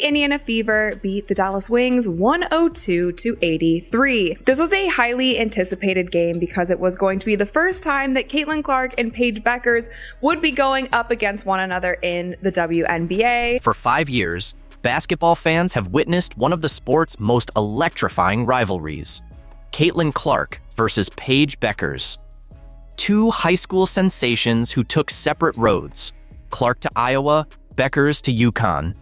Indiana Fever beat the Dallas Wings 102-83. This was a highly anticipated game because it was going to be the first time that Caitlin Clark and Paige Bueckers would be going up against one another in the WNBA. For 5 years, basketball fans have witnessed one of the sport's most electrifying rivalries: Caitlin Clark versus Paige Bueckers. Two high school sensations who took separate roads, Clark to Iowa, Bueckers to UConn.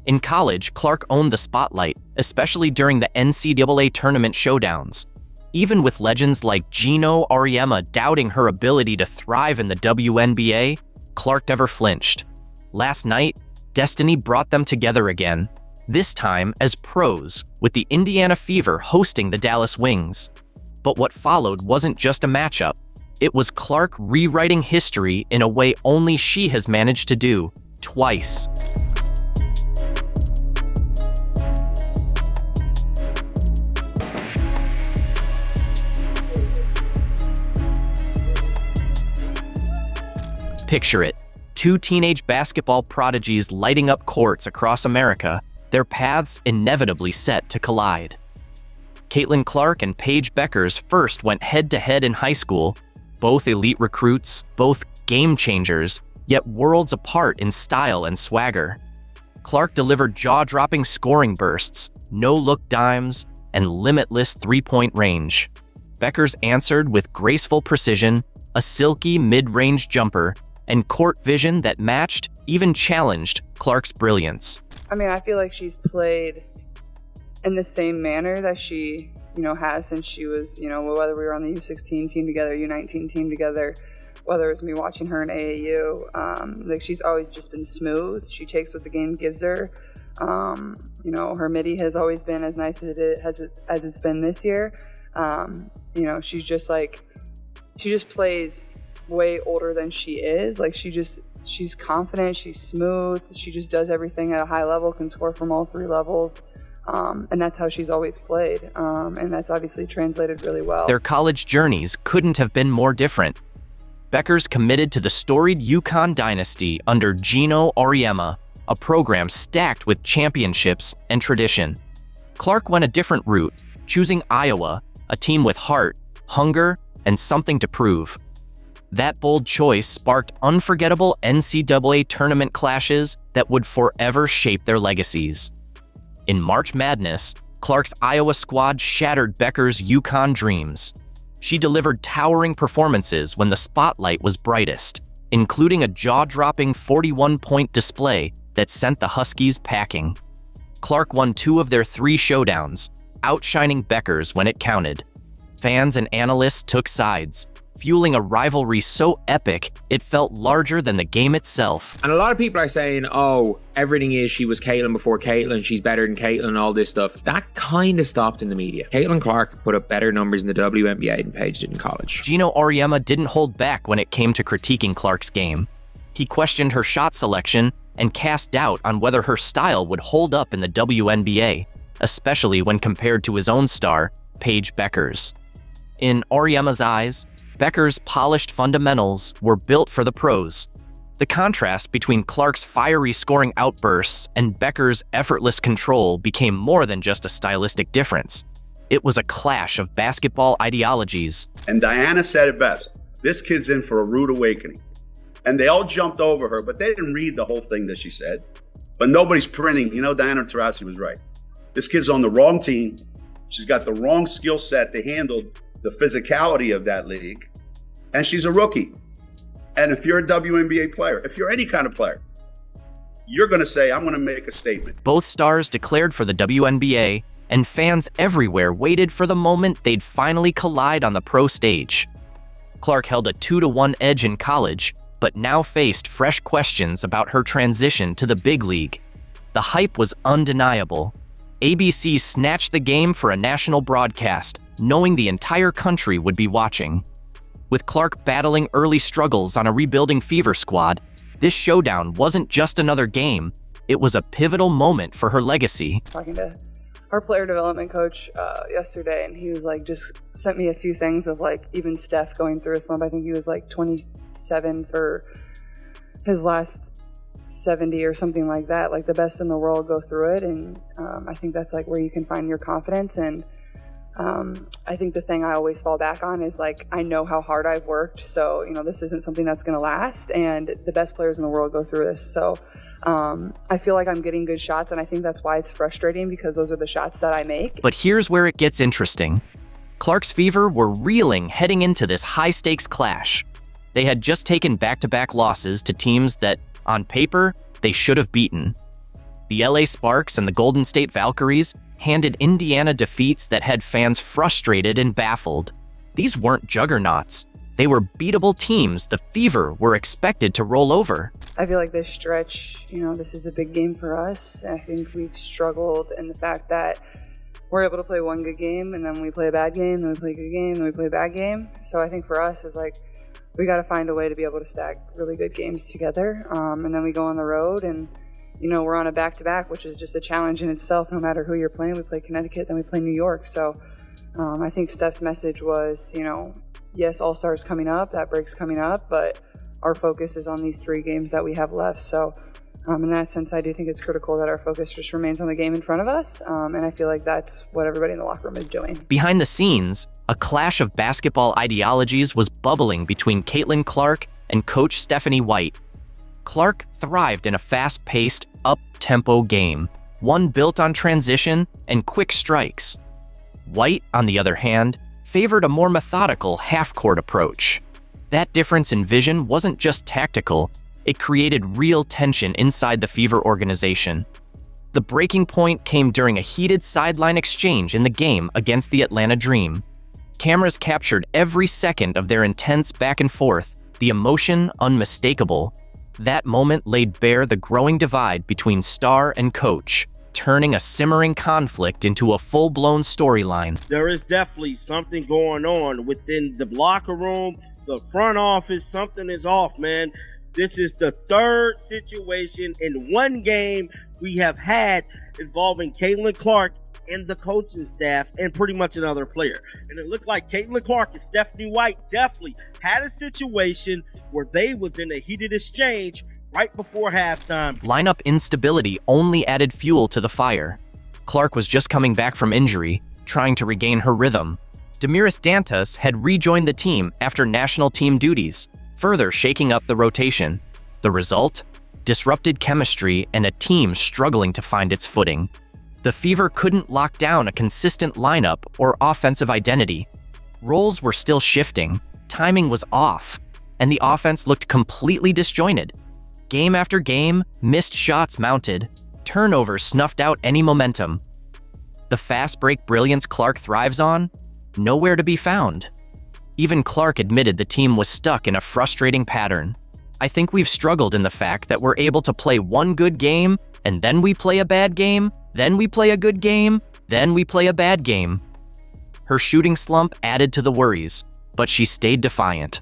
In college, Clark owned the spotlight, especially during the NCAA tournament showdowns. Even with legends like Gino Auriemma doubting her ability to thrive in the WNBA, Clark never flinched. Last night, destiny brought them together again, this time as pros, with the Indiana Fever hosting the Dallas Wings. But what followed wasn't just a matchup. It was Clark rewriting history in a way only she has managed to do, twice. Picture it. Two teenage basketball prodigies lighting up courts across America, their paths inevitably set to collide. Caitlin Clark and Paige Bueckers first went head-to-head in high school, both elite recruits, both game changers, yet worlds apart in style and swagger. Clark delivered jaw-dropping scoring bursts, no-look dimes, and limitless three-point range. Bueckers answered with graceful precision, a silky mid-range jumper, and court vision that matched, even challenged, Clark's brilliance. I mean, I feel like she's played in the same manner that she, has since she was, whether we were on the U16 team together, U19 team together, whether it's me watching her in AAU, she's always just been smooth. She takes what the game gives her. Her midi has always been as nice as it's been this year. She's just she just plays way older than she is. She's confident, she's smooth, she just does everything at a high level, can score from all three levels. And that's how she's always played. And that's obviously translated really well. Their college journeys couldn't have been more different. Bueckers committed to the storied UConn dynasty under Gino Auriemma, a program stacked with championships and tradition. Clark went a different route, choosing Iowa, a team with heart, hunger, and something to prove. That bold choice sparked unforgettable NCAA tournament clashes that would forever shape their legacies. In March Madness, Clark's Iowa squad shattered Bueckers' UConn dreams. She delivered towering performances when the spotlight was brightest, including a jaw-dropping 41-point display that sent the Huskies packing. Clark won 2 of their 3 showdowns, outshining Bueckers when it counted. Fans and analysts took sides, fueling a rivalry so epic it felt larger than the game itself. And a lot of people are saying, oh, everything is she was Caitlin before Caitlin, she's better than Caitlin, and all this stuff. That kind of stopped in the media. Caitlin Clark put up better numbers in the WNBA than Paige did in college. Gino Auriemma didn't hold back when it came to critiquing Clark's game. He questioned her shot selection and cast doubt on whether her style would hold up in the WNBA, especially when compared to his own star, Paige Bueckers. In Auriemma's eyes, Bueckers' polished fundamentals were built for the pros. The contrast between Clark's fiery scoring outbursts and Bueckers' effortless control became more than just a stylistic difference. It was a clash of basketball ideologies. And Diana said it best. This kid's in for a rude awakening. And they all jumped over her, but they didn't read the whole thing that she said. But nobody's printing. Diana Taurasi was right. This kid's on the wrong team. She's got the wrong skill set to handle the physicality of that league, and she's a rookie. And if you're a WNBA player, if you're any kind of player, you're going to say, I'm going to make a statement. Both stars declared for the WNBA, and fans everywhere waited for the moment they'd finally collide on the pro stage. Clark held a 2-1 edge in college, but now faced fresh questions about her transition to the big league. The hype was undeniable. ABC snatched the game for a national broadcast, knowing the entire country would be watching. With Clark battling early struggles on a rebuilding Fever squad, this showdown wasn't just another game, it was a pivotal moment for her legacy. Talking to our player development coach yesterday, and he was just sent me a few things of even Steph going through a slump. I think he was 27 for his last 70 or something like that. Like the best in the world go through it, and I think that's like where you can find your confidence. And I think the thing I always fall back on is like, I know how hard I've worked, so this isn't something that's going to last, and the best players in the world go through this. So I feel like I'm getting good shots, and I think that's why it's frustrating, because those are the shots that I make. But here's where it gets interesting. Clark's Fever were reeling heading into this high-stakes clash. They had just taken back-to-back losses to teams that, on paper, they should have beaten. The LA Sparks and the Golden State Valkyries handed Indiana defeats that had fans frustrated and baffled. These weren't juggernauts. They were beatable teams the Fever were expected to roll over. I feel like this stretch, this is a big game for us. I think we've struggled in the fact that we're able to play one good game, and then we play a bad game, then we play a good game, then we play a bad game. So I think for us is like, we got to find a way to be able to stack really good games together. And then we go on the road, and we're on a back-to-back, which is just a challenge in itself. No matter who you're playing, we play Connecticut, then we play New York. So I think Steph's message was, yes, All-Stars coming up, that break's coming up, but our focus is on these 3 games that we have left. So in that sense, I do think it's critical that our focus just remains on the game in front of us. And I feel like that's what everybody in the locker room is doing. Behind the scenes, a clash of basketball ideologies was bubbling between Caitlin Clark and coach Stephanie White. Clark thrived in a fast-paced, up-tempo game, one built on transition and quick strikes. White, on the other hand, favored a more methodical half-court approach. That difference in vision wasn't just tactical, it created real tension inside the Fever organization. The breaking point came during a heated sideline exchange in the game against the Atlanta Dream. Cameras captured every second of their intense back and forth, the emotion unmistakable. That moment laid bare the growing divide between star and coach, turning a simmering conflict into a full-blown storyline. There is definitely something going on within the locker room, the front office. Something is off, man. This is the 3rd situation in one game we have had involving Caitlin Clark and the coaching staff and pretty much another player. And it looked like Caitlin Clark and Stephanie White definitely had a situation where they was in a heated exchange right before halftime. Lineup instability only added fuel to the fire. Clark was just coming back from injury, trying to regain her rhythm. Damiris Dantas had rejoined the team after national team duties, further shaking up the rotation. The result? Disrupted chemistry and a team struggling to find its footing. The Fever couldn't lock down a consistent lineup or offensive identity. Roles were still shifting, timing was off, and the offense looked completely disjointed. Game after game, missed shots mounted, turnovers snuffed out any momentum. The fast break brilliance Clark thrives on? Nowhere to be found. Even Clark admitted the team was stuck in a frustrating pattern. I think we've struggled in the fact that we're able to play one good game, and then we play a bad game, then we play a good game, then we play a bad game. Her shooting slump added to the worries, but she stayed defiant.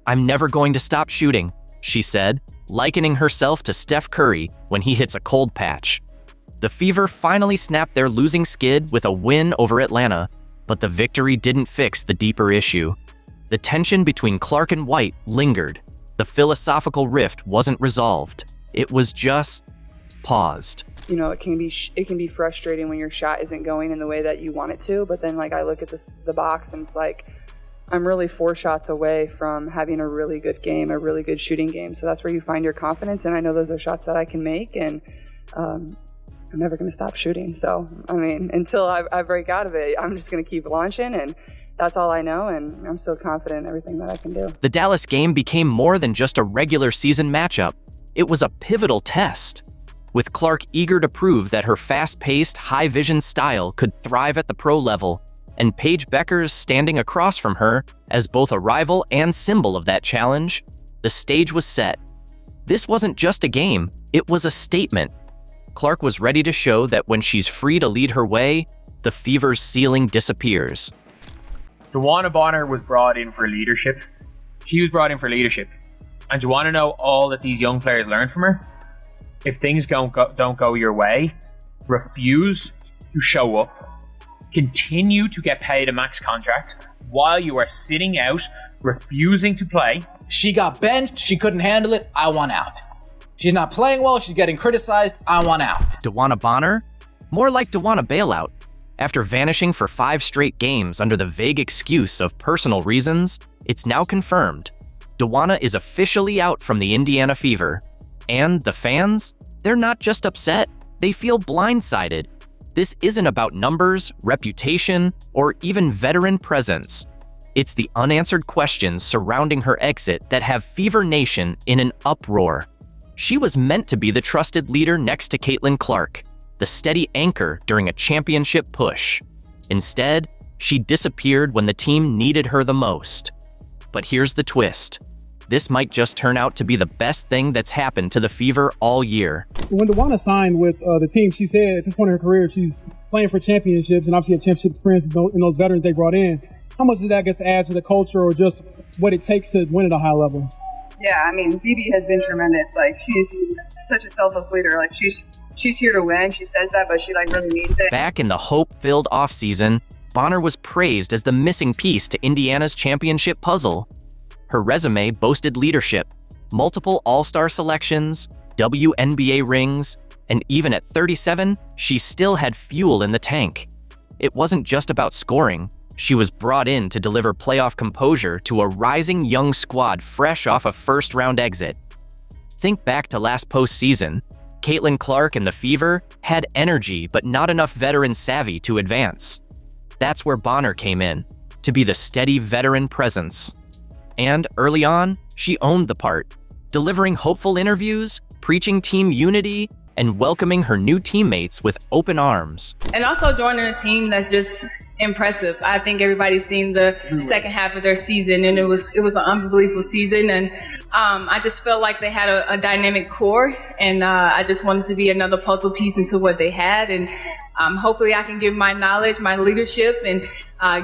"I'm never going to stop shooting," she said, likening herself to Steph Curry when he hits a cold patch. The Fever finally snapped their losing skid with a win over Atlanta, but the victory didn't fix the deeper issue. The tension between Clark and White lingered. The philosophical rift wasn't resolved. It was just paused. It can be frustrating when your shot isn't going in the way that you want it to, but then I look at the box and it's like, I'm really 4 shots away from having a really good game, a really good shooting game. So that's where you find your confidence, and I know those are shots that I can make, and I'm never going to stop shooting. So, until I break out of it, I'm just going to keep launching, and that's all I know, and I'm still confident in everything that I can do. The Dallas game became more than just a regular season matchup. It was a pivotal test. With Clark eager to prove that her fast-paced, high-vision style could thrive at the pro level, and Paige Bueckers standing across from her as both a rival and symbol of that challenge, the stage was set. This wasn't just a game, it was a statement. Clark was ready to show that when she's free to lead her way, the Fever's ceiling disappears. Joanna Bonner was brought in for leadership. She was brought in for leadership. And you want to know all that these young players learned from her? If things don't go your way, refuse to show up. Continue to get paid a max contract while you are sitting out, refusing to play. She got benched. She couldn't handle it. I want out. She's not playing well, she's getting criticized, I want out. DeWanna Bonner? More like DeWanna Bailout. After vanishing for 5 straight games under the vague excuse of personal reasons, it's now confirmed. DeWanna is officially out from the Indiana Fever. And the fans? They're not just upset, they feel blindsided. This isn't about numbers, reputation, or even veteran presence. It's the unanswered questions surrounding her exit that have Fever Nation in an uproar. She was meant to be the trusted leader next to Caitlin Clark, the steady anchor during a championship push. Instead, she disappeared when the team needed her the most. But here's the twist. This might just turn out to be the best thing that's happened to the Fever all year. When DeWanna signed with the team, she said at this point in her career, she's playing for championships and obviously have championship experience in those veterans they brought in. How much does that get to add to the culture or just what it takes to win at a high level? Yeah, I mean, DB has been tremendous. Like, she's such a selfless leader. Like, she's here to win. She says that, but she really means it. Back in the hope-filled offseason, Bonner was praised as the missing piece to Indiana's championship puzzle. Her resume boasted leadership, multiple All-Star selections, WNBA rings, and even at 37, she still had fuel in the tank. It wasn't just about scoring. She was brought in to deliver playoff composure to a rising young squad fresh off a first-round exit. Think back to last postseason. Caitlin Clark and the Fever had energy but not enough veteran savvy to advance. That's where Bonner came in, to be the steady veteran presence. And early on, she owned the part, delivering hopeful interviews, preaching team unity, and welcoming her new teammates with open arms. And also joining a team that's just impressive. I think everybody's seen the second half of their season, and it was an unbelievable season. And I just felt like they had a dynamic core, and I just wanted to be another puzzle piece into what they had. And hopefully I can give my knowledge, my leadership, and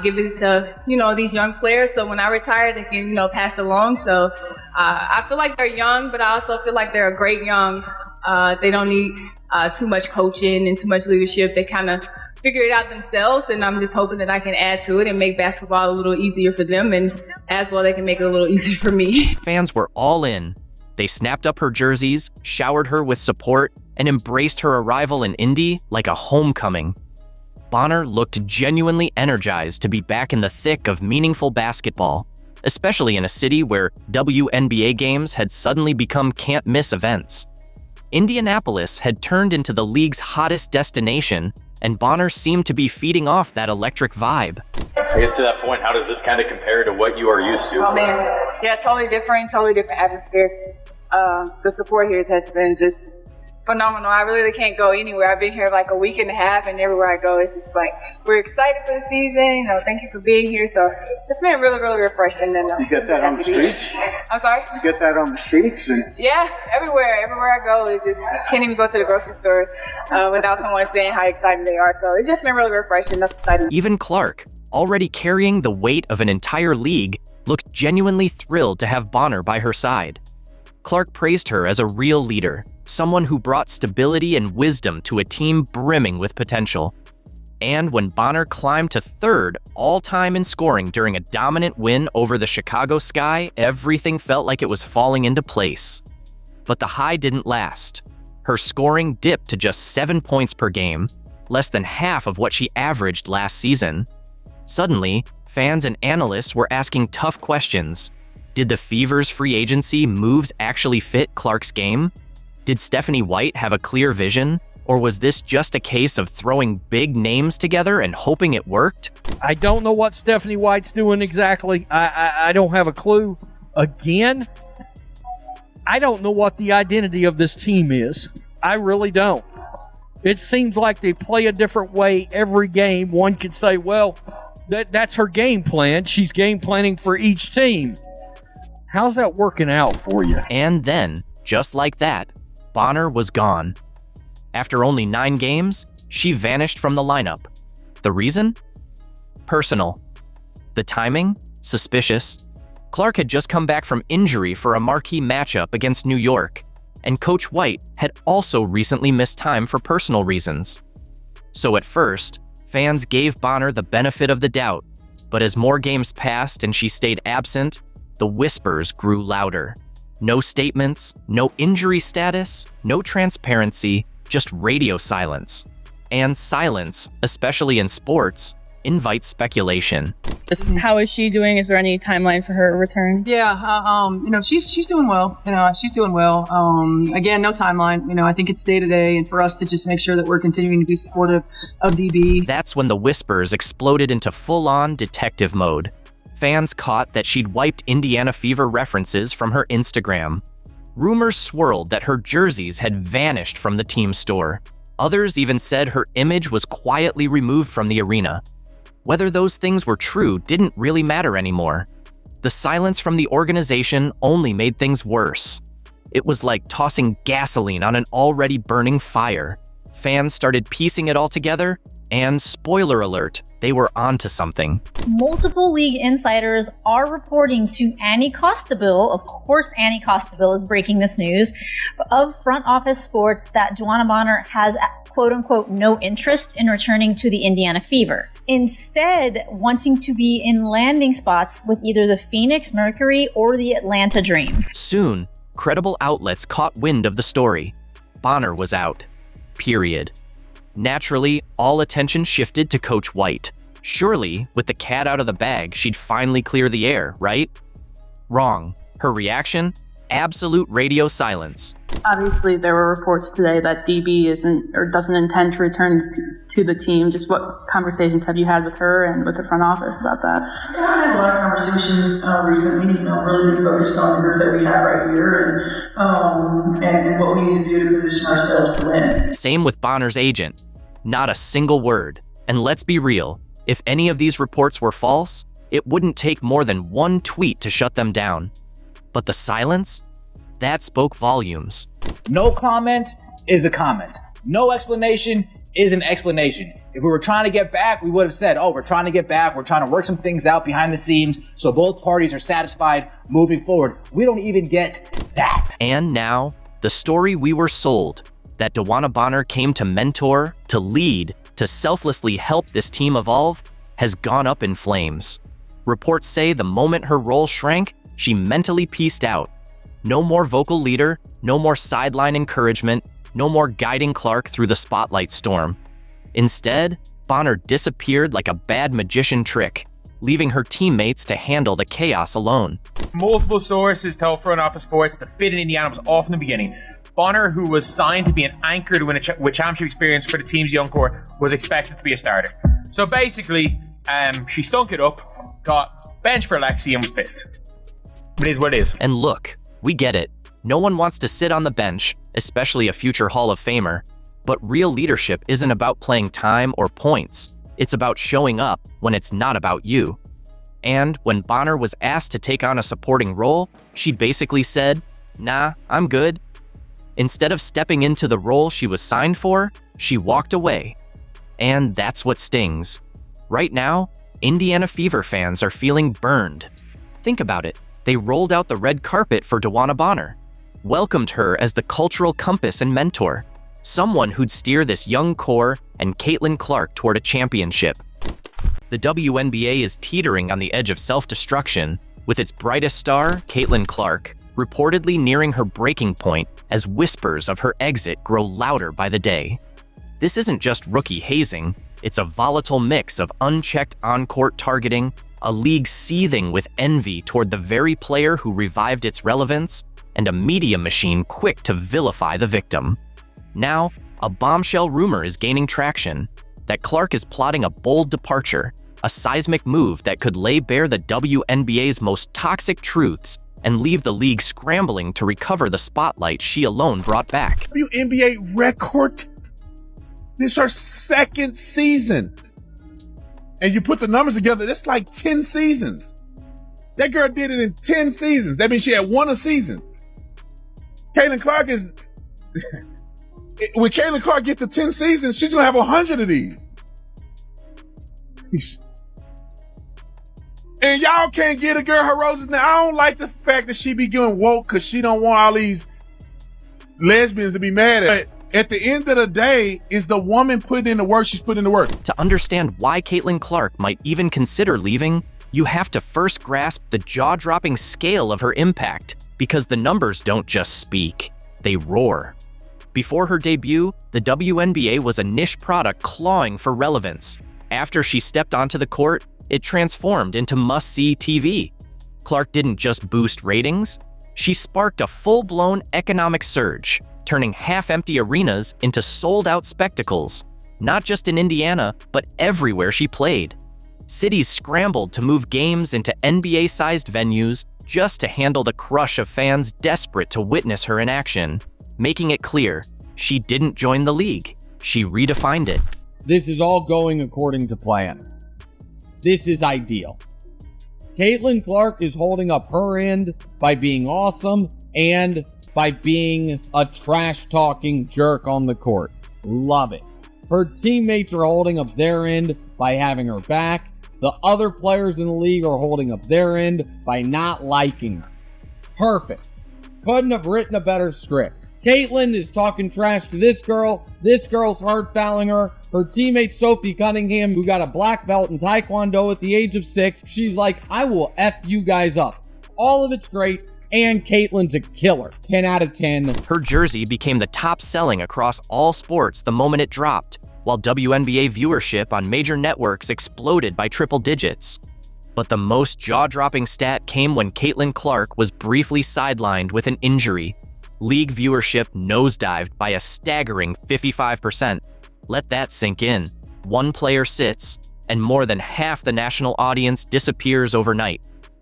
give it to, these young players. So when I retire, they can, pass along. So I feel like they're young, but I also feel like they're a great young. They don't need too much coaching and too much leadership. They kind of figure it out themselves, and I'm just hoping that I can add to it and make basketball a little easier for them, and as well they can make it a little easier for me. Fans were all in. They snapped up her jerseys, showered her with support, and embraced her arrival in Indy like a homecoming. Bonner looked genuinely energized to be back in the thick of meaningful basketball, especially in a city where WNBA games had suddenly become can't-miss events. Indianapolis had turned into the league's hottest destination, and Bonner seemed to be feeding off that electric vibe. I guess to that point, how does this kind of compare to what you are used to? Oh man, yeah, totally different atmosphere. The support here has been just phenomenal. I really can't go anywhere. I've been here like a week and a half, and everywhere I go, it's just like, we're excited for the season. Thank you for being here. So it's been really, really refreshing. And you get that on the streets? I'm sorry? You get that on the streets? Yeah, everywhere. Everywhere I go, it's just, can't even go to the grocery store without someone saying how excited they are. So it's just been really refreshing. That's exciting. Even Clark, already carrying the weight of an entire league, looked genuinely thrilled to have Bonner by her side. Clark praised her as a real leader, someone who brought stability and wisdom to a team brimming with potential. And when Bonner climbed to third all-time in scoring during a dominant win over the Chicago Sky, everything felt like it was falling into place. But the high didn't last. Her scoring dipped to just 7 points per game, less than half of what she averaged last season. Suddenly, fans and analysts were asking tough questions. Did the Fever's free agency moves actually fit Clark's game? Did Stephanie White have a clear vision? Or was this just a case of throwing big names together and hoping it worked? I don't know what Stephanie White's doing exactly. I don't have a clue. Again, I don't know what the identity of this team is. I really don't. It seems like they play a different way every game. One could say, well, that's her game plan. She's game planning for each team. How's that working out for you? And then, just like that, Bonner was gone. After only 9 games, she vanished from the lineup. The reason? Personal. The timing? Suspicious. Clark had just come back from injury for a marquee matchup against New York, and Coach White had also recently missed time for personal reasons. So at first, fans gave Bonner the benefit of the doubt, but as more games passed and she stayed absent, the whispers grew louder. No statements, no injury status, no transparency, just radio silence. And silence, especially in sports, invites speculation. How is she doing? Is there any timeline for her return? Yeah, she's doing well. She's doing well. Again, no timeline. I think it's day to day, and for us to just make sure that we're continuing to be supportive of DB. That's when the whispers exploded into full-on detective mode. Fans caught that she'd wiped Indiana Fever references from her Instagram. Rumors swirled that her jerseys had vanished from the team store. Others even said her image was quietly removed from the arena. Whether those things were true didn't really matter anymore. The silence from the organization only made things worse. It was like tossing gasoline on an already burning fire. Fans started piecing it all together, and spoiler alert, they were onto something. Multiple league insiders are reporting to Annie Costabile, of course Annie Costabile is breaking this news, of Front Office Sports that Juana Bonner has quote-unquote no interest in returning to the Indiana Fever. Instead, wanting to be in landing spots with either the Phoenix Mercury or the Atlanta Dream. Soon, credible outlets caught wind of the story. Bonner was out. Period. Naturally, all attention shifted to Coach White. Surely, with the cat out of the bag, she'd finally clear the air, right? Wrong. Her reaction? Absolute radio silence. Obviously, there were reports today that DB doesn't intend to return to the team. Just what conversations have you had with her and with the front office about that? Yeah, I had a lot of conversations recently, really been focused on the group that we have right here and what we need to do to position ourselves to win. Same with Bonner's agent. Not a single word. And let's be real, if any of these reports were false, it wouldn't take more than one tweet to shut them down. But the silence? That spoke volumes. No comment is a comment. No explanation is an explanation. If we were trying to get back, we would have said, we're trying to get back. We're trying to work some things out behind the scenes so both parties are satisfied moving forward. We don't even get that. And now, the story we were sold, that DeWanna Bonner came to mentor, to lead, to selflessly help this team evolve, has gone up in flames. Reports say the moment her role shrank, she mentally pieced out. No more vocal leader, no more sideline encouragement, no more guiding Clark through the spotlight storm. Instead, Bonner disappeared like a bad magician trick, leaving her teammates to handle the chaos alone. Multiple sources tell Front Office Sports the fit in Indiana was off in the beginning. Bonner, who was signed to be an anchor to win with championship experience for the team's young core, was expected to be a starter. So basically, she stunk it up, got benched for Lexi, and was pissed. It is what it is. And look, we get it. No one wants to sit on the bench, especially a future Hall of Famer. But real leadership isn't about playing time or points. It's about showing up when it's not about you. And when Bonner was asked to take on a supporting role, she basically said, "Nah, I'm good." Instead of stepping into the role she was signed for, she walked away. And that's what stings. Right now, Indiana Fever fans are feeling burned. Think about it. They rolled out the red carpet for DeWanna Bonner, welcomed her as the cultural compass and mentor, someone who'd steer this young core and Caitlin Clark toward a championship. The WNBA is teetering on the edge of self-destruction, with its brightest star, Caitlin Clark, reportedly nearing her breaking point as whispers of her exit grow louder by the day. This isn't just rookie hazing, it's a volatile mix of unchecked on-court targeting, a league seething with envy toward the very player who revived its relevance, and a media machine quick to vilify the victim. Now, a bombshell rumor is gaining traction, that Clark is plotting a bold departure, a seismic move that could lay bare the WNBA's most toxic truths and leave the league scrambling to recover the spotlight she alone brought back. WNBA record. This is her second season. And you put the numbers together, that's like 10 seasons. That girl did it in 10 seasons. That means she had won a season. Caitlin Clark is... when Caitlin Clark gets to 10 seasons, she's going to have 100 of these. And y'all can't get a girl her roses. Now, I don't like the fact that she be getting woke because she don't want all these lesbians to be mad at it. At the end of the day, is the woman putting in the work, she's putting in the work. To understand why Caitlin Clark might even consider leaving, you have to first grasp the jaw-dropping scale of her impact. Because the numbers don't just speak, they roar. Before her debut, the WNBA was a niche product clawing for relevance. After she stepped onto the court, it transformed into must-see TV. Clark didn't just boost ratings, she sparked a full-blown economic surge, turning half-empty arenas into sold-out spectacles, not just in Indiana, but everywhere she played. Cities scrambled to move games into NBA-sized venues just to handle the crush of fans desperate to witness her in action, making it clear she didn't join the league, she redefined it. This is all going according to plan. This is ideal. Caitlin Clark is holding up her end by being awesome and by being a trash-talking jerk on the court. Love it. Her teammates are holding up their end by having her back. The other players in the league are holding up their end by not liking her. Perfect. Couldn't have written a better script. Caitlin is talking trash to this girl's hard fouling her. Her teammate Sophie Cunningham, who got a black belt in Taekwondo at the age of 6, she's like, I will F you guys up. All of it's great, and Caitlin's a killer. 10 out of 10. Her jersey became the top selling across all sports the moment it dropped, while WNBA viewership on major networks exploded by triple digits. But the most jaw-dropping stat came when Caitlin Clark was briefly sidelined with an injury. League viewership nosedived by a staggering 55%. Let that sink in. One player sits, and more than half the national audience disappears overnight.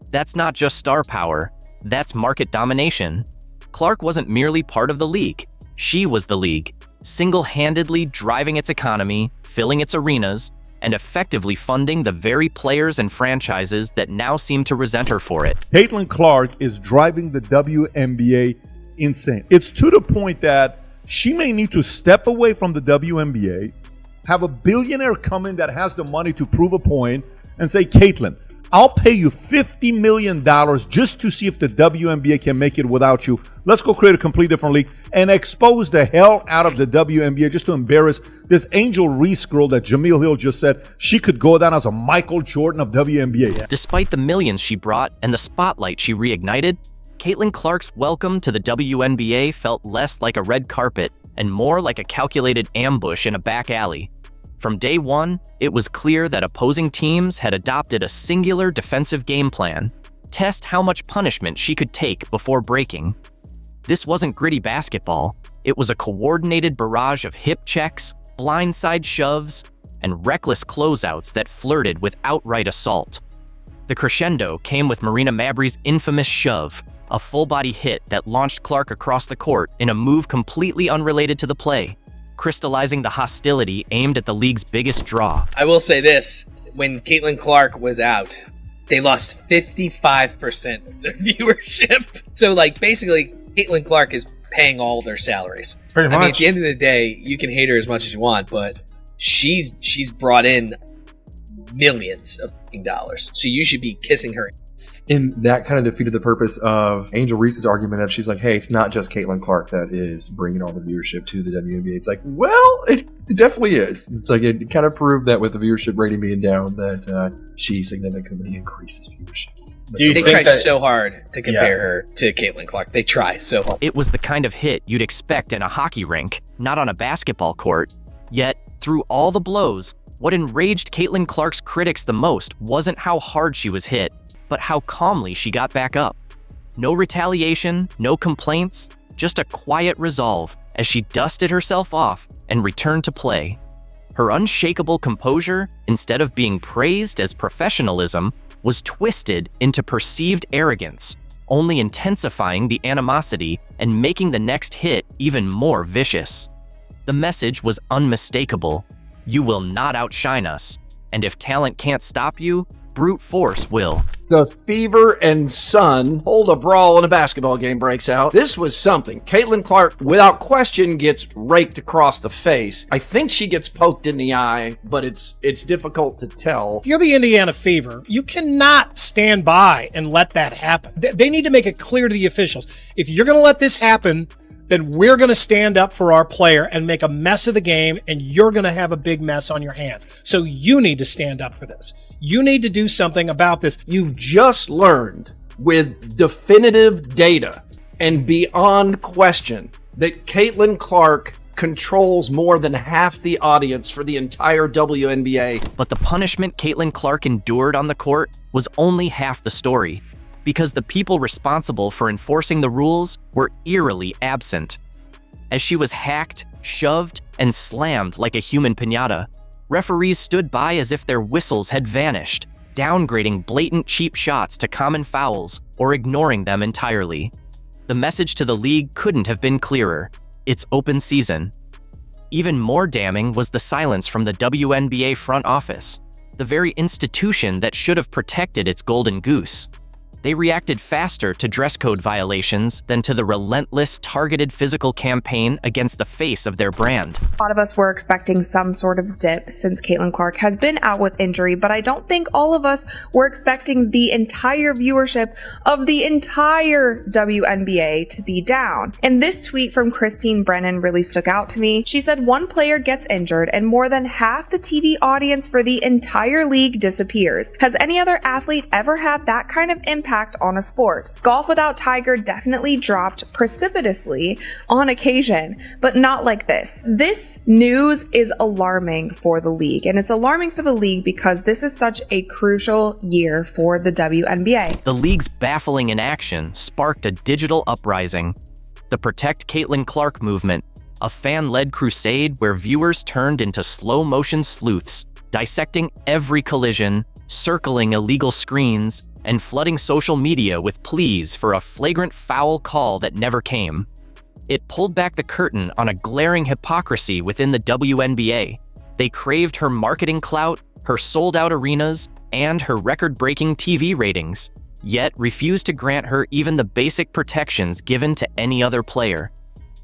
That's not just star power, that's market domination. Clark wasn't merely part of the league, she was the league, single-handedly driving its economy, filling its arenas, and effectively funding the very players and franchises that now seem to resent her for it. Caitlin Clark is driving the WNBA insane. It's to the point that she may need to step away from the WNBA, have a billionaire come in that has the money to prove a point, and say, Caitlin, I'll pay you $50 million just to see if the WNBA can make it without you. Let's go create a complete different league and expose the hell out of the WNBA just to embarrass this Angel Reese girl that Jameel Hill just said she could go down as a Michael Jordan of WNBA. Despite the millions she brought and the spotlight she reignited, Caitlin Clark's welcome to the WNBA felt less like a red carpet and more like a calculated ambush in a back alley. From day one, it was clear that opposing teams had adopted a singular defensive game plan, test how much punishment she could take before breaking. This wasn't gritty basketball, it was a coordinated barrage of hip checks, blindside shoves, and reckless closeouts that flirted with outright assault. The crescendo came with Marina Mabrey's infamous shove, a full-body hit that launched Clark across the court in a move completely unrelated to the play, crystallizing the hostility aimed at the league's biggest draw. I will say this, when Caitlin Clark was out, they lost 55% of their viewership. So, basically, Caitlin Clark is paying all their salaries. Pretty much. I mean, at the end of the day, you can hate her as much as you want, but she's brought in millions of dollars. So you should be kissing her. And that kind of defeated the purpose of Angel Reese's argument of she's like, hey, it's not just Caitlin Clark that is bringing all the viewership to the WNBA. It's like, well, it definitely is. It's like it kind of proved that with the viewership rating being down that she significantly increases viewership. They try so hard to compare her to Caitlin Clark. They try so hard. It was the kind of hit you'd expect in a hockey rink, not on a basketball court. Yet, through all the blows, what enraged Caitlin Clark's critics the most wasn't how hard she was hit, but how calmly she got back up. No retaliation, no complaints, just a quiet resolve as she dusted herself off and returned to play. Her unshakable composure, instead of being praised as professionalism, was twisted into perceived arrogance, only intensifying the animosity and making the next hit even more vicious. The message was unmistakable. You will not outshine us, and if talent can't stop you, brute force will. The fever and sun hold a brawl and a basketball game breaks out. This was something. Caitlin Clark, without question, gets raked across the face. I think she gets poked in the eye, but it's difficult to tell. If you're the Indiana Fever, you cannot stand by and let that happen. They need to make it clear to the officials. If you're going to let this happen, then we're going to stand up for our player and make a mess of the game, and you're going to have a big mess on your hands. So you need to stand up for this. You need to do something about this. You've just learned with definitive data and beyond question that Caitlin Clark controls more than half the audience for the entire WNBA. But the punishment Caitlin Clark endured on the court was only half the story, because the people responsible for enforcing the rules were eerily absent. As she was hacked, shoved, and slammed like a human piñata, referees stood by as if their whistles had vanished, downgrading blatant cheap shots to common fouls or ignoring them entirely. The message to the league couldn't have been clearer. It's open season. Even more damning was the silence from the WNBA front office, the very institution that should have protected its golden goose. They reacted faster to dress code violations than to the relentless, targeted physical campaign against the face of their brand. A lot of us were expecting some sort of dip since Caitlin Clark has been out with injury, but I don't think all of us were expecting the entire viewership of the entire WNBA to be down. And this tweet from Christine Brennan really stuck out to me. She said, "One player gets injured and more than half the TV audience for the entire league disappears. Has any other athlete ever had that kind of impact on a sport? Golf without Tiger definitely dropped precipitously on occasion, but not like this." This news is alarming for the league, and it's alarming for the league because this is such a crucial year for the WNBA. The league's baffling inaction sparked a digital uprising. The Protect Caitlin Clark movement, a fan-led crusade where viewers turned into slow-motion sleuths, dissecting every collision, circling illegal screens, and flooding social media with pleas for a flagrant foul call that never came. It pulled back the curtain on a glaring hypocrisy within the WNBA. They craved her marketing clout, her sold-out arenas, and her record-breaking TV ratings, yet refused to grant her even the basic protections given to any other player.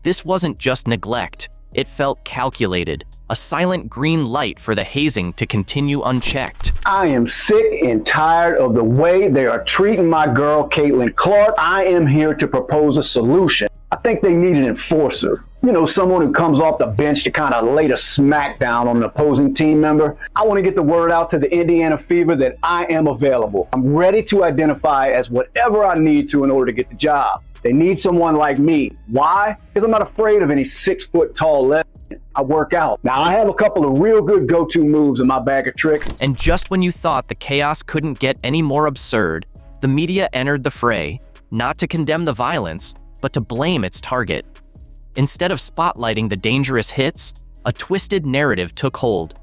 This wasn't just neglect. It felt calculated, a silent green light for the hazing to continue unchecked. I am sick and tired of the way they are treating my girl, Caitlin Clark. I am here to propose a solution. I think they need an enforcer. You know, someone who comes off the bench to kind of lay the smackdown on an opposing team member. I want to get the word out to the Indiana Fever that I am available. I'm ready to identify as whatever I need to in order to get the job. They need someone like me. Why? Because I'm not afraid of any 6 foot tall lesbian. I work out. Now, I have a couple of real good go-to moves in my bag of tricks. And just when you thought the chaos couldn't get any more absurd, the media entered the fray, not to condemn the violence, but to blame its target. Instead of spotlighting the dangerous hits, a twisted narrative took hold.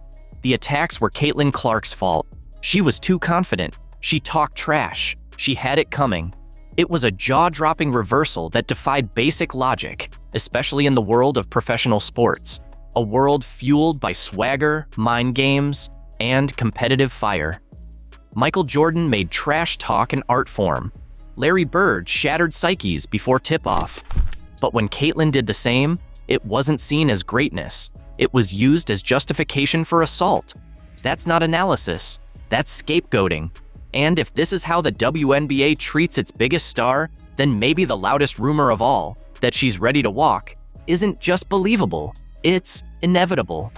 The attacks were Caitlin Clark's fault. She was too confident. She talked trash. She had it coming. It was a jaw-dropping reversal that defied basic logic, especially in the world of professional sports, a world fueled by swagger, mind games, and competitive fire. Michael Jordan made trash talk an art form. Larry Bird shattered psyches before tip-off. But when Caitlin did the same, it wasn't seen as greatness. It was used as justification for assault. That's not analysis. That's scapegoating. And if this is how the WNBA treats its biggest star, then maybe the loudest rumor of all, that she's ready to walk, isn't just believable, it's inevitable.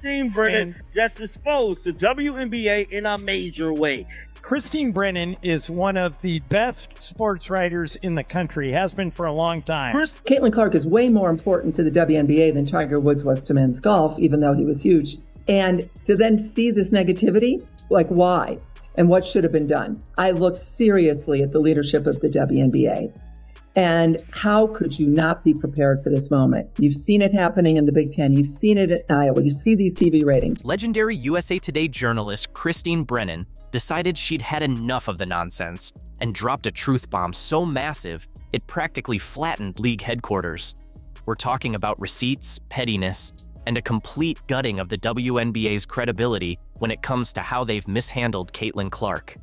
Christine Brennan just exposed the WNBA in a major way. Christine Brennan is one of the best sports writers in the country, has been for a long time. Caitlin Clark is way more important to the WNBA than Tiger Woods was to men's golf, even though he was huge. And to then see this negativity, like why? And what should have been done? I looked seriously at the leadership of the WNBA. And how could you not be prepared for this moment? You've seen it happening in the Big Ten. You've seen it at Iowa. You see these TV ratings. Legendary USA Today journalist Christine Brennan decided she'd had enough of the nonsense and dropped a truth bomb so massive it practically flattened league headquarters. We're talking about receipts, pettiness, and a complete gutting of the WNBA's credibility when it comes to how they've mishandled Caitlin Clark.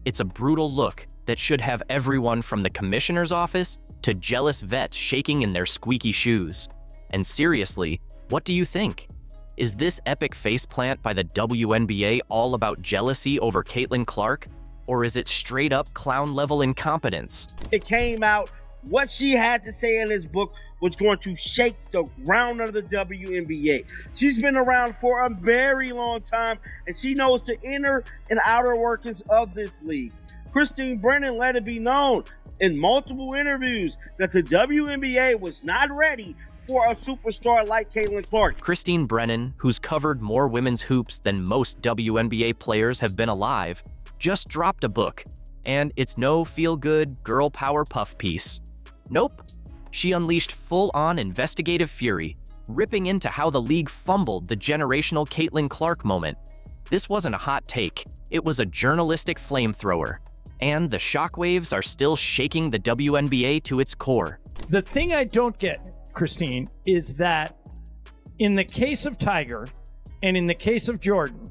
It's a brutal look that should have everyone from the commissioner's office to jealous vets shaking in their squeaky shoes. And seriously, what do you think? Is this epic faceplant by the WNBA all about jealousy over Caitlin Clark? Or is it straight up clown-level incompetence? It came out, what she had to say in this book was going to shake the ground of the WNBA. She's been around for a very long time, and she knows the inner and outer workings of this league. Christine Brennan let it be known, in multiple interviews that the WNBA was not ready for a superstar like Caitlin Clark. Christine Brennan, who's covered more women's hoops than most WNBA players have been alive, just dropped a book, and it's no feel-good girl power puff piece. Nope. She unleashed full-on investigative fury, ripping into how the league fumbled the generational Caitlin Clark moment. This wasn't a hot take, it was a journalistic flamethrower. And the shockwaves are still shaking the WNBA to its core. The thing I don't get, Christine, is that in the case of Tiger and in the case of Jordan,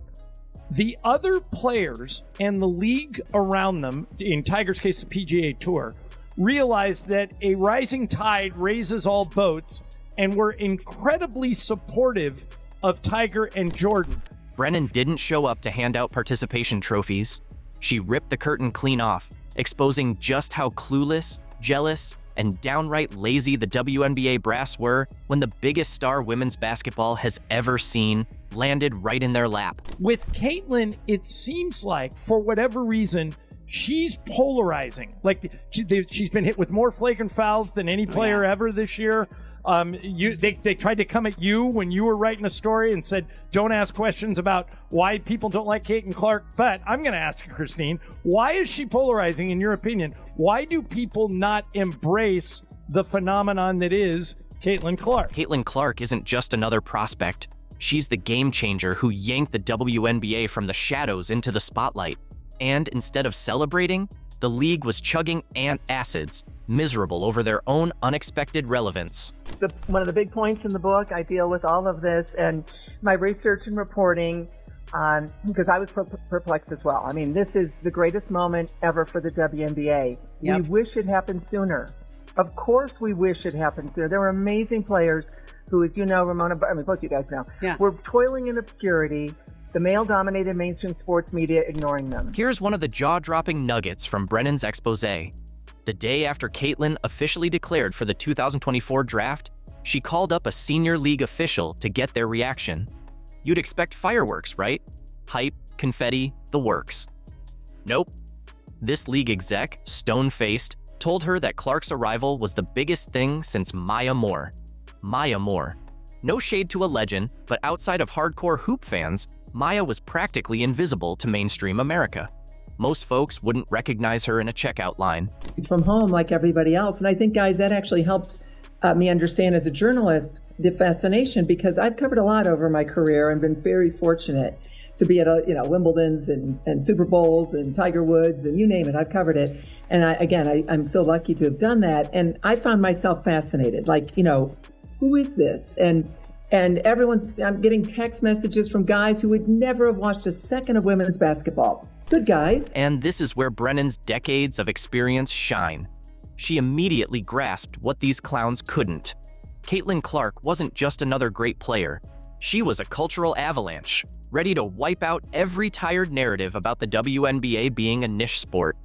the other players and the league around them, in Tiger's case, the PGA Tour, realized that a rising tide raises all boats and were incredibly supportive of Tiger and Jordan. Brennan didn't show up to hand out participation trophies. She ripped the curtain clean off, exposing just how clueless, jealous, and downright lazy the WNBA brass were when the biggest star women's basketball has ever seen landed right in their lap. With Caitlin, it seems like, for whatever reason, she's polarizing. Like, she's been hit with more flagrant fouls than any player ever this year. They tried to come at you when you were writing a story and said, don't ask questions about why people don't like Caitlin Clark. But I'm going to ask you, Christine, why is she polarizing in your opinion? Why do people not embrace the phenomenon that is Caitlin Clark? Caitlin Clark isn't just another prospect. She's the game changer who yanked the WNBA from the shadows into the spotlight. And instead of celebrating, the league was chugging acids, miserable over their own unexpected relevance. One of the big points in the book, I deal with all of this and my research and reporting, because I was perplexed as well. I mean, this is the greatest moment ever for the WNBA. Yep. We wish it happened sooner. Of course we wish it happened sooner. There were amazing players who, as you know, both you guys know, were toiling in obscurity. The male-dominated mainstream sports media ignoring them. Here's one of the jaw-dropping nuggets from Brennan's exposé. The day after Caitlin officially declared for the 2024 draft, she called up a senior league official to get their reaction. You'd expect fireworks, right? Hype, confetti, the works. Nope. This league exec, stone-faced, told her that Clark's arrival was the biggest thing since Maya Moore. Maya Moore. No shade to a legend, but outside of hardcore hoop fans, Maya was practically invisible to mainstream America. Most folks wouldn't recognize her in a checkout line. From home like everybody else. And I think, guys, that actually helped me understand as a journalist the fascination, because I've covered a lot over my career and been very fortunate to be at Wimbledon's and Super Bowls and Tiger Woods and you name it, I've covered it. And I'm so lucky to have done that. And I found myself fascinated, like, who is this? And I'm getting text messages from guys who would never have watched a second of women's basketball. Good guys. And this is where Brennan's decades of experience shine. She immediately grasped what these clowns couldn't. Caitlin Clark wasn't just another great player. She was a cultural avalanche, ready to wipe out every tired narrative about the WNBA being a niche sport.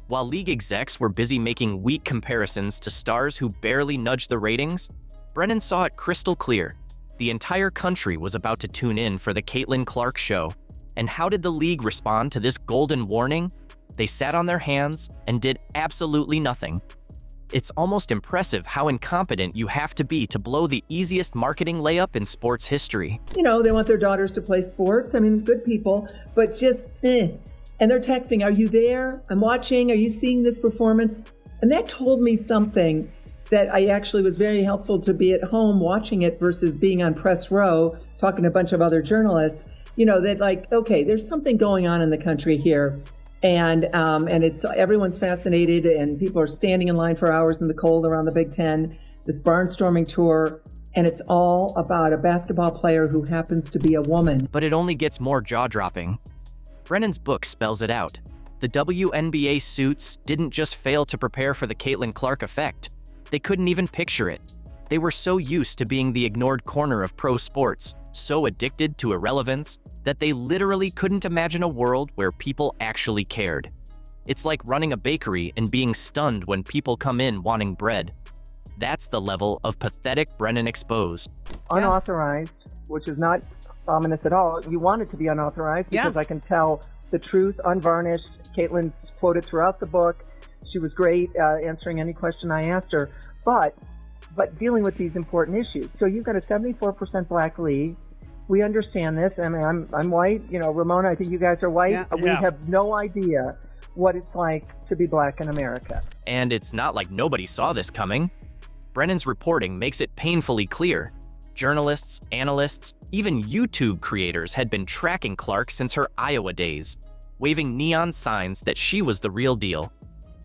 While league execs were busy making weak comparisons to stars who barely nudged the ratings, Brennan saw it crystal clear. The entire country was about to tune in for the Caitlin Clark show. And how did the league respond to this golden warning? They sat on their hands and did absolutely nothing. It's almost impressive how incompetent you have to be to blow the easiest marketing layup in sports history. They want their daughters to play sports. I mean, good people, but just And they're texting, are you there? I'm watching. Are you seeing this performance? And that told me something that I actually was very helpful to be at home watching it versus being on press row talking to a bunch of other journalists, that like, okay, there's something going on in the country here. And it's everyone's fascinated and people are standing in line for hours in the cold around the Big Ten, this barnstorming tour. And it's all about a basketball player who happens to be a woman. But it only gets more jaw-dropping. Brennan's book spells it out. The WNBA suits didn't just fail to prepare for the Caitlin Clark effect. They couldn't even picture it. They were so used to being the ignored corner of pro sports, so addicted to irrelevance, that they literally couldn't imagine a world where people actually cared. It's like running a bakery and being stunned when people come in wanting bread. That's the level of pathetic Brennan exposed. Unauthorized, which is not ominous at all. You want it to be unauthorized because I can tell the truth, unvarnished. Caitlin's quoted throughout the book. She was great answering any question I asked her, but dealing with these important issues. So you've got a 74% black league. We understand this. I mean, I'm white. You know, Ramona, I think you guys are white. Yeah. We have no idea what it's like to be black in America. And it's not like nobody saw this coming. Brennan's reporting makes it painfully clear. Journalists, analysts, even YouTube creators had been tracking Clark since her Iowa days, waving neon signs that she was the real deal.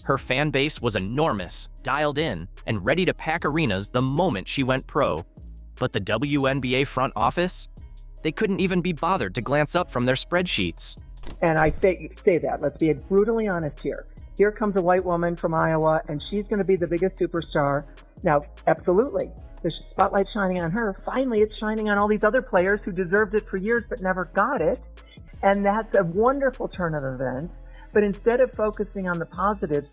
Her fan base was enormous, dialed in, and ready to pack arenas the moment she went pro. But the WNBA front office? They couldn't even be bothered to glance up from their spreadsheets. And I say that. Let's be brutally honest here. Here comes a white woman from Iowa, and she's going to be the biggest superstar. Now, absolutely, there's a spotlight shining on her. Finally, it's shining on all these other players who deserved it for years but never got it. And that's a wonderful turn of events. But instead of focusing on the positives,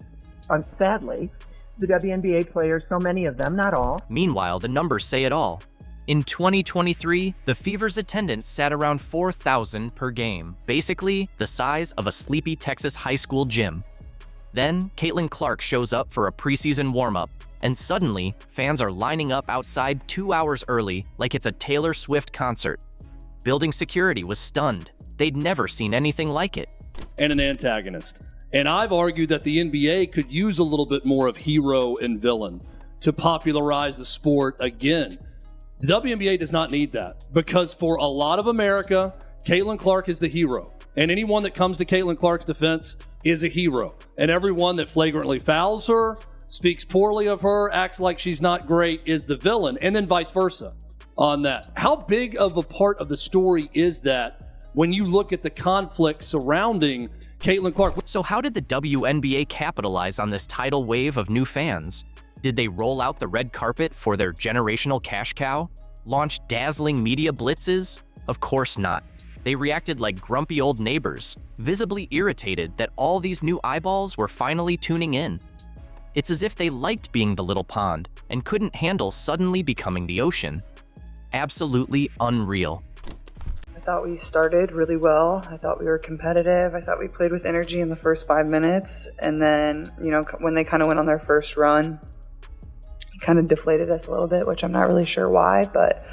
sadly, the WNBA players, so many of them, not all. Meanwhile, the numbers say it all. In 2023, the Fever's attendance sat around 4,000 per game, basically the size of a sleepy Texas high school gym. Then, Caitlin Clark shows up for a preseason warm-up, and suddenly, fans are lining up outside 2 hours early like it's a Taylor Swift concert. Building security was stunned. They'd never seen anything like it. And an antagonist. And I've argued that the NBA could use a little bit more of hero and villain to popularize the sport again. The WNBA does not need that, because for a lot of America, Caitlin Clark is the hero. And anyone that comes to Caitlin Clark's defense is a hero. And everyone that flagrantly fouls her, speaks poorly of her, acts like she's not great, is the villain, and then vice versa on that. How big of a part of the story is that when you look at the conflict surrounding Caitlin Clark? So how did the WNBA capitalize on this tidal wave of new fans? Did they roll out the red carpet for their generational cash cow? Launch dazzling media blitzes? Of course not. They reacted like grumpy old neighbors, visibly irritated that all these new eyeballs were finally tuning in. It's as if they liked being the little pond and couldn't handle suddenly becoming the ocean. Absolutely unreal. I thought we started really well. I thought we were competitive. I thought we played with energy in the first 5 minutes. And then, you know, when they kind of went on their first run, it kind of deflated us a little bit, which I'm not really sure why. But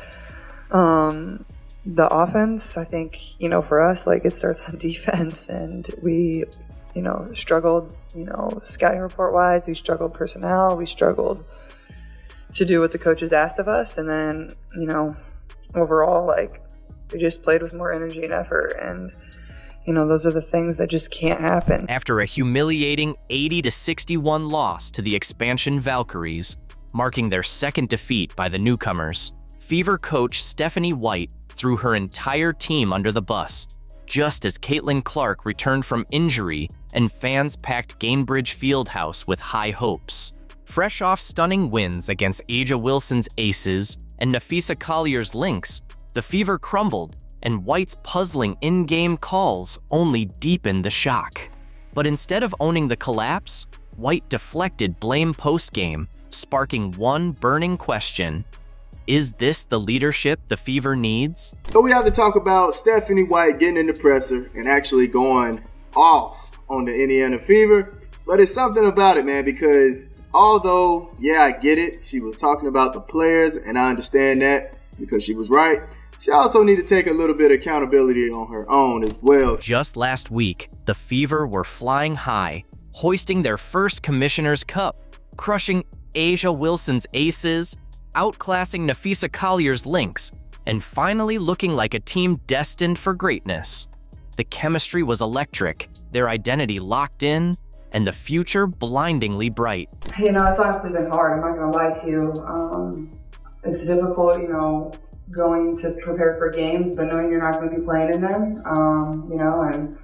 the offense, I think, you know, for us, like, it starts on defense. And we, you know, struggled, you know, scouting report-wise. We struggled personnel. We struggled to do what the coaches asked of us. And then, you know, overall, like, we just played with more energy and effort, and, you know, those are the things that just can't happen. After a humiliating 80-61 loss to the expansion Valkyries, marking their second defeat by the newcomers, Fever coach Stephanie White threw her entire team under the bus, just as Caitlin Clark returned from injury and fans packed Gainbridge Fieldhouse with high hopes. Fresh off stunning wins against Aja Wilson's Aces and Nafisa Collier's Lynx, the Fever crumbled, and White's puzzling in-game calls only deepened the shock. But instead of owning the collapse, White deflected blame post-game, sparking one burning question. Is this the leadership the Fever needs? So we have to talk about Stephanie White getting in the presser and actually going off on the Indiana Fever. But it's something about it, man, because although, yeah, I get it, she was talking about the players, and I understand that because she was right. She also need to take a little bit of accountability on her own as well. Just last week, the Fever were flying high, hoisting their first Commissioner's Cup, crushing Aja Wilson's Aces, outclassing Nafisa Collier's Lynx, and finally looking like a team destined for greatness. The chemistry was electric, their identity locked in, and the future blindingly bright. You know, it's honestly been hard. I'm not going to lie to you. It's difficult, you know, going to prepare for games, but knowing you're not going to be playing in them, you know, and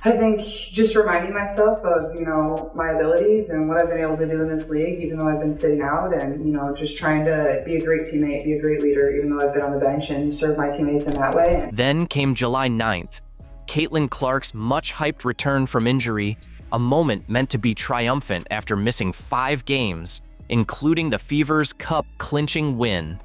I think just reminding myself of, you know, my abilities and what I've been able to do in this league, even though I've been sitting out, and, you know, just trying to be a great teammate, be a great leader, even though I've been on the bench, and serve my teammates in that way. Then came July 9th, Caitlin Clark's much-hyped return from injury, a moment meant to be triumphant after missing 5 games, including the Fever's cup-clinching win.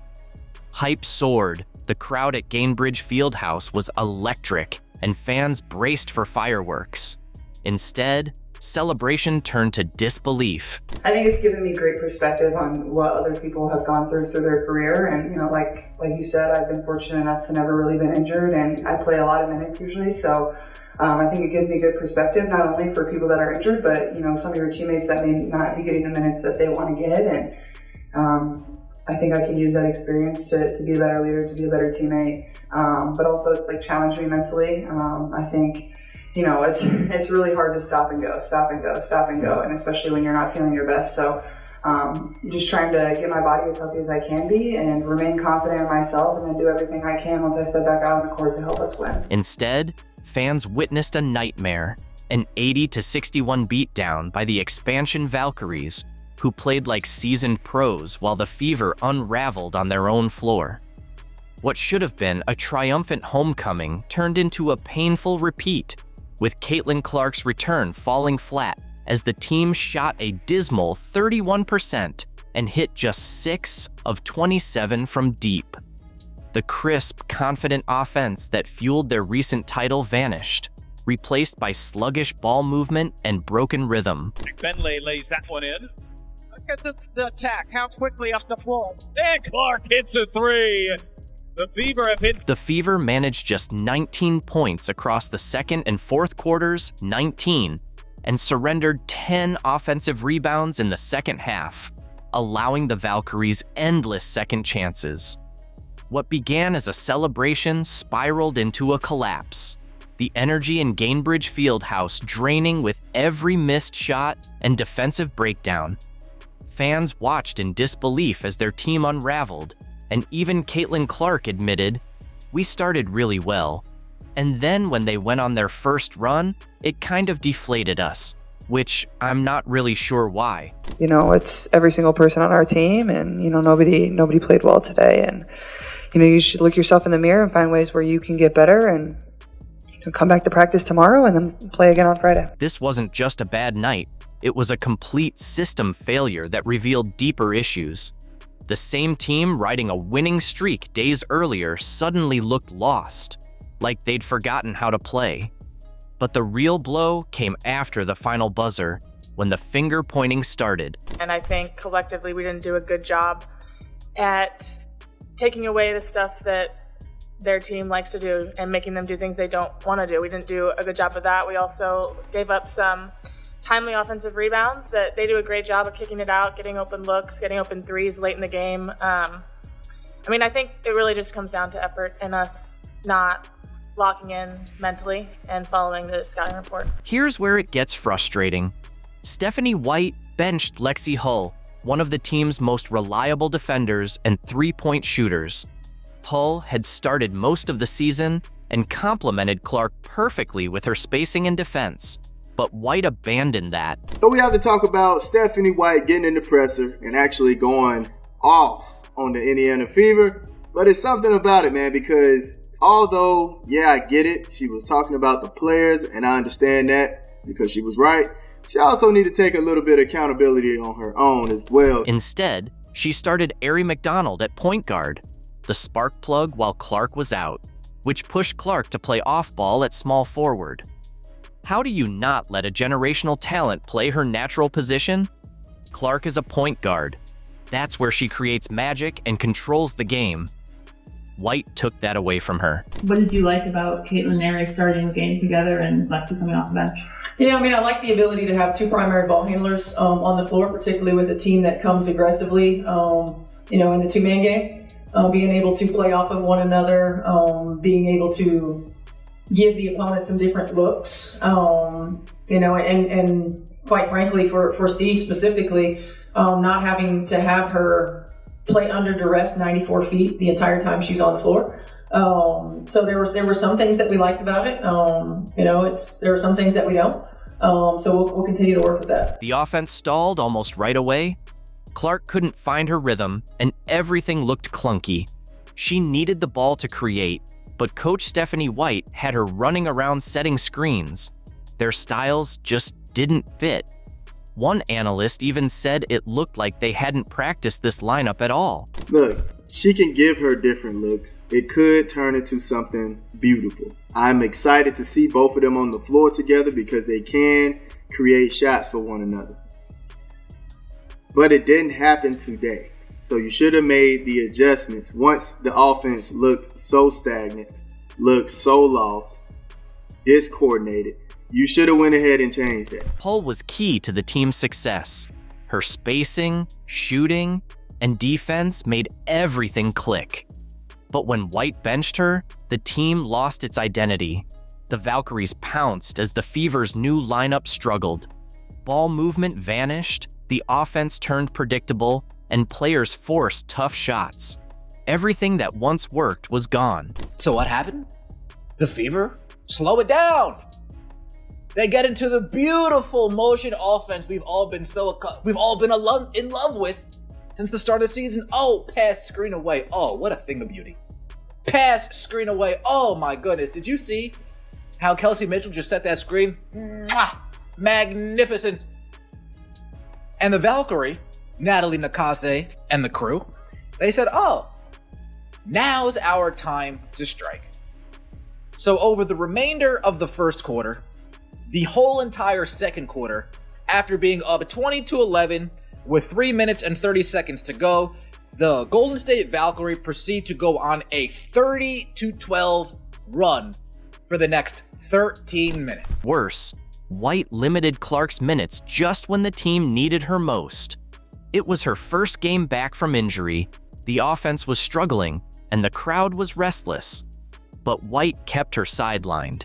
Hype soared, the crowd at Gainbridge Fieldhouse was electric, and fans braced for fireworks. Instead, celebration turned to disbelief. I think it's given me great perspective on what other people have gone through their career. And, like you said, I've been fortunate enough to never really been injured, and I play a lot of minutes usually. So I think it gives me good perspective, not only for people that are injured, but, some of your teammates that may not be getting the minutes that they want to get. And I think I can use that experience to be a better leader, to be a better teammate. But also it's like challenged me mentally. I think, it's really hard to stop and go. And especially when you're not feeling your best. So just trying to get my body as healthy as I can be and remain confident in myself, and then do everything I can once I step back out on the court to help us win. Instead, fans witnessed a nightmare, an 80-61 beatdown by the expansion Valkyries, who played like seasoned pros while the Fever unraveled on their own floor. What should have been a triumphant homecoming turned into a painful repeat, with Caitlin Clark's return falling flat as the team shot a dismal 31% and hit just 6 of 27 from deep. The crisp, confident offense that fueled their recent title vanished, replaced by sluggish ball movement and broken rhythm. Bentley lays that one in. Look at the attack, how quickly up the floor. And Clark hits a three. The Fever managed just 19 points across the second and fourth quarters, 19, and surrendered 10 offensive rebounds in the second half, allowing the Valkyries endless second chances. What began as a celebration spiraled into a collapse, the energy in Gainbridge Fieldhouse draining with every missed shot and defensive breakdown. Fans watched in disbelief as their team unraveled, and even Caitlin Clark admitted, "We started really well. And then when they went on their first run, it kind of deflated us," which I'm not really sure why. It's every single person on our team, and, nobody played well today. And, you should look yourself in the mirror and find ways where you can get better, and come back to practice tomorrow and then play again on Friday. This wasn't just a bad night. It was a complete system failure that revealed deeper issues. The same team riding a winning streak days earlier suddenly looked lost, like they'd forgotten how to play. But the real blow came after the final buzzer, when the finger pointing started. And I think collectively we didn't do a good job at taking away the stuff that their team likes to do and making them do things they don't want to do. We didn't do a good job of that. We also gave up some timely offensive rebounds that they do a great job of kicking it out, getting open looks, getting open threes late in the game. I think it really just comes down to effort and us not locking in mentally and following the scouting report. Here's where it gets frustrating. Stephanie White benched Lexi Hull, one of the team's most reliable defenders and three-point shooters. Hull had started most of the season and complemented Clark perfectly with her spacing and defense. But White abandoned that. So we have to talk about Stephanie White getting in the presser and actually going off on the Indiana Fever. But it's something about it, man, because although, I get it, she was talking about the players, and I understand that because she was right, she also needed to take a little bit of accountability on her own as well. Instead, she started Ari McDonald at point guard, the spark plug while Clark was out, which pushed Clark to play off-ball at small forward. How do you not let a generational talent play her natural position? Clark is a point guard. That's where she creates magic and controls the game. White took that away from her. What did you like about Caitlin and Ari starting the game together and Lexi coming off the bench? Yeah, I like the ability to have two primary ball handlers on the floor, particularly with a team that comes aggressively, in the two-man game. Being able to play off of one another, being able to give the opponent some different looks, and quite frankly, for C specifically, not having to have her play under duress 94 feet the entire time she's on the floor. So there were some things that we liked about it. There are some things that we don't. So we'll continue to work with that. The offense stalled almost right away. Clark couldn't find her rhythm, and everything looked clunky. She needed the ball to create, but Coach Stephanie White had her running around setting screens. Their styles just didn't fit. One analyst even said it looked like they hadn't practiced this lineup at all. Look, she can give her different looks. It could turn into something beautiful. I'm excited to see both of them on the floor together because they can create shots for one another. But it didn't happen today. So you should have made the adjustments once the offense looked so stagnant, looked so lost, discoordinated. You should have went ahead and changed that. Hull was key to the team's success. Her spacing, shooting, and defense made everything click. But when White benched her, the team lost its identity. The Valkyries pounced as the Fever's new lineup struggled. Ball movement vanished, the offense turned predictable, and players forced tough shots. Everything that once worked was gone. So what happened? The Fever? Slow it down! They get into the beautiful motion offense we've all been in love with since the start of the season. Oh, pass, screen away. Oh, what a thing of beauty. Pass, screen away. Oh my goodness. Did you see how Kelsey Mitchell just set that screen? Mwah! Magnificent. And the Valkyrie, Natalie Nakase, and the crew, they said, oh, now's our time to strike. So over the remainder of the first quarter, the whole entire second quarter, after being up 20-11 with 3 minutes and 30 seconds to go, the Golden State Valkyrie proceed to go on a 30-12 run for the next 13 minutes. Worse, White limited Clark's minutes just when the team needed her most. It was her first game back from injury, the offense was struggling, and the crowd was restless. But White kept her sidelined.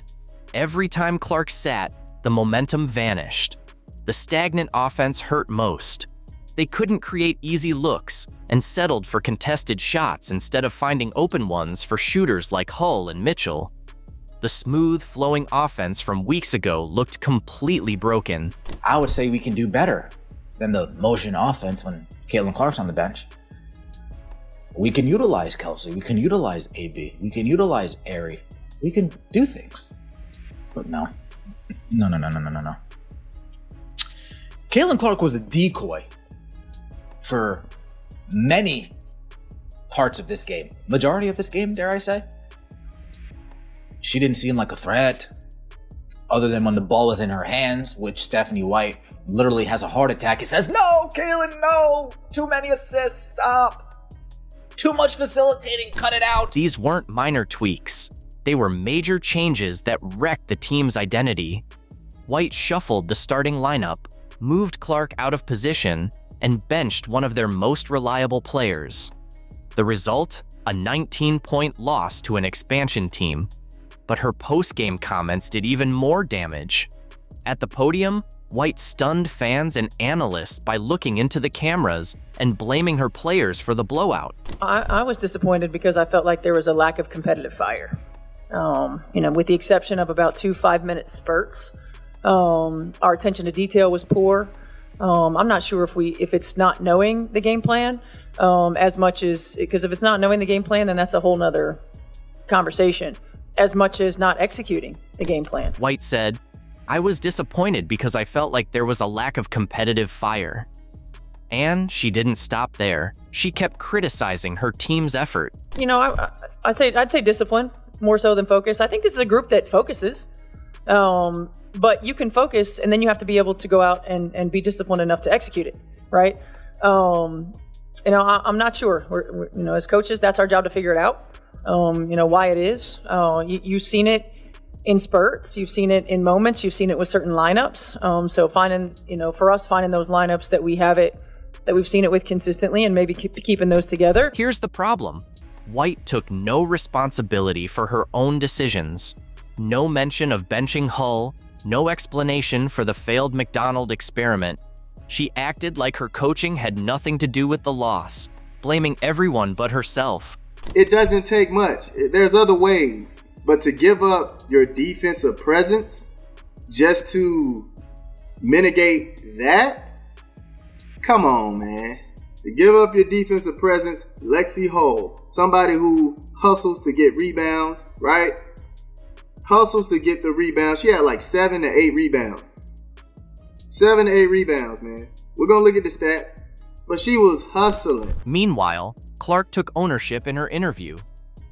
Every time Clark sat, the momentum vanished. The stagnant offense hurt most. They couldn't create easy looks and settled for contested shots instead of finding open ones for shooters like Hull and Mitchell. The smooth, flowing offense from weeks ago looked completely broken. I would say we can do better than the motion offense when Caitlin Clark's on the bench. We can utilize Kelsey. We can utilize AB. We can utilize Aerie. We can do things. But no. No. Caitlin Clark was a decoy for many parts of this game. Majority of this game, dare I say. She didn't seem like a threat, other than when the ball was in her hands, which Stephanie White literally has a heart attack. It says, no, Caitlin, no! Too many assists, stop! Too much facilitating, cut it out! These weren't minor tweaks. They were major changes that wrecked the team's identity. White shuffled the starting lineup, moved Clark out of position, and benched one of their most reliable players. The result? A 19-point loss to an expansion team. But her post-game comments did even more damage. At the podium, White stunned fans and analysts by looking into the cameras and blaming her players for the blowout. I was disappointed because I felt like there was a lack of competitive fire. With the exception of about 2 5-minute spurts, our attention to detail was poor. I'm not sure if it's not knowing the game plan as much as, because if it's not knowing the game plan, then that's a whole nother conversation, as much as not executing the game plan. White said, I was disappointed because I felt like there was a lack of competitive fire. And she didn't stop there. She kept criticizing her team's effort. I'd say discipline more so than focus. I think this is a group that focuses, but you can focus and then you have to be able to go out and be disciplined enough to execute it, right? I'm not sure. We're, as coaches, that's our job to figure it out. Why it is. You've seen it in spurts. You've seen it in moments. You've seen it with certain lineups. So finding those lineups that we've seen it with consistently and maybe keeping those together. Here's the problem. White took no responsibility for her own decisions. No mention of benching Hull, no explanation for the failed McDonald experiment. She acted like her coaching had nothing to do with the loss, blaming everyone but herself. It doesn't take much. There's other ways. But to give up your defensive presence just to mitigate that? Come on, man. To give up your defensive presence, Lexi Hull, somebody who hustles to get rebounds, right? Hustles to get the rebounds. She had like 7 to 8 rebounds. 7 to 8 rebounds, man. We're going to look at the stats. but she was hustling. Meanwhile, Clark took ownership in her interview.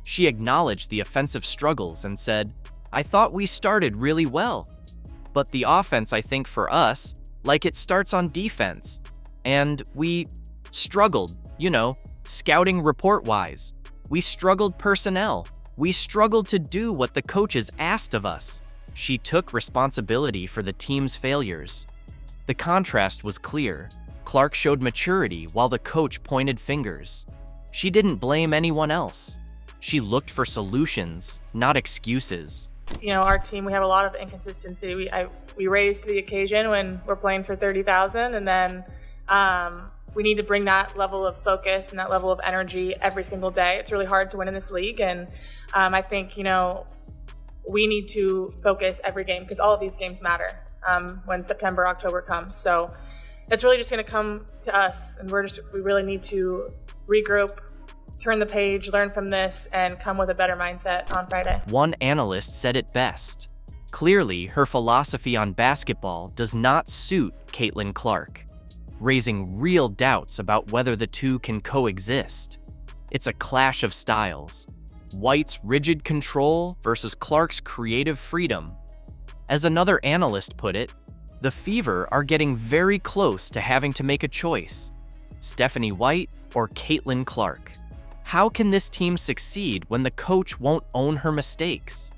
She acknowledged the offensive struggles and said, "I thought we started really well. But the offense, I think for us, like it starts on defense. And we struggled, scouting report-wise. We struggled personnel. We struggled to do what the coaches asked of us." She took responsibility for the team's failures. The contrast was clear. Clark showed maturity while the coach pointed fingers. She didn't blame anyone else. She looked for solutions, not excuses. Our team, we have a lot of inconsistency. We raise to the occasion when we're playing for 30,000, and then we need to bring that level of focus and that level of energy every single day. It's really hard to win in this league, and I think, we need to focus every game because all of these games matter when September, October comes. So it's really just going to come to us, and we really need to regroup, turn the page, learn from this, and come with a better mindset on Friday. One analyst said it best. Clearly, her philosophy on basketball does not suit Caitlin Clark, raising real doubts about whether the two can coexist. It's a clash of styles. White's rigid control versus Clark's creative freedom. As another analyst put it, the Fever are getting very close to having to make a choice. Stephanie White or Caitlin Clark? How can this team succeed when the coach won't own her mistakes?